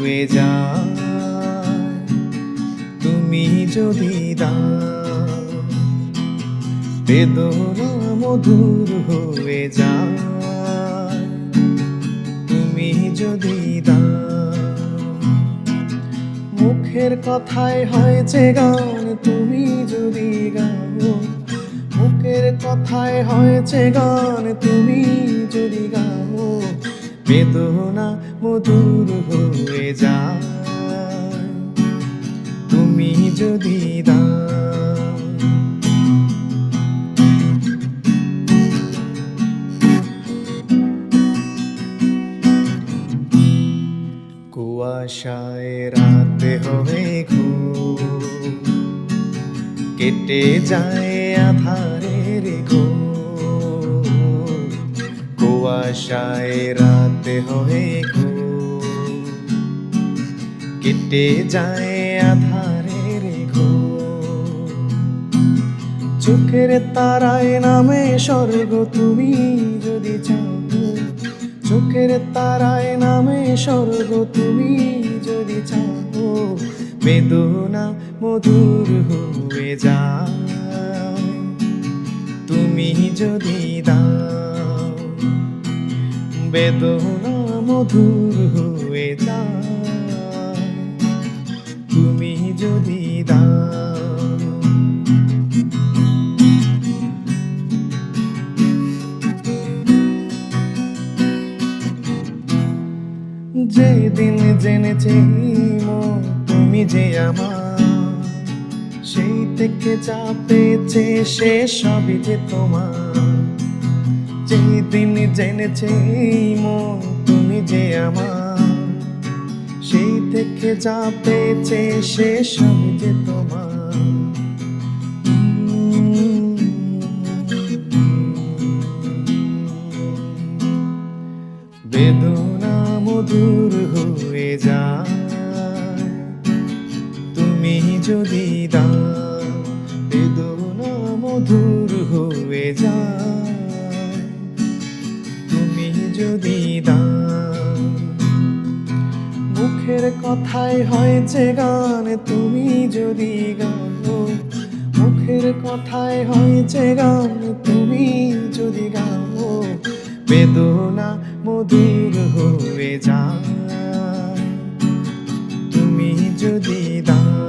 হয়ে যায় তুমি যদি দাও, বেদনা মধুর হয়ে যায় তুমি যদি দাও। মুখের কথায় হয়েছে গান তুমি যদি গাও, মুখের কথায় হয়েছে গান তুমি যদি গাও, বেদনা মধুর হয়ে যায় তুমি যদি দাও। কুয়াশায় রাতে হয়ে ঘুম, কেটে যায় আধারের ঘুম। কুয়াশায় রাতে হয়ে ঘুম, কেটে যায় আধারের ঘুম। চোখের তারায় নামে স্বর্গ তুমি যদি চাও, চোখের তারায় নামে স্বর্গ তুমি যদি চাও, বেদনা মধুর হয়ে যায় তুমি যদি দাও, বেদনা মধুর হয়ে যায় তুমি যদি দাও। যেদিন জেনেছে মন তুমি যে আমার, সেই থেকে যা পেয়েছে সে সবই যে তোমার। যেদিন জেনেছে মন তুমি যে আমার, সেই থেকে যা পেয়েছে সে সবই যে তোমার। বেদনা মধুর হয়ে যায় তুমি যদি দাও, বেদনা মধুর হয়ে যায় তুমি যদি দাও। মুখের কথায় হয়েছে গান তুমি যদি গাও, মুখের কথায় হয়েছে গান তুমি যদি গাও, বেদনা মধুর হয়ে যায় তুমি যদি দাও।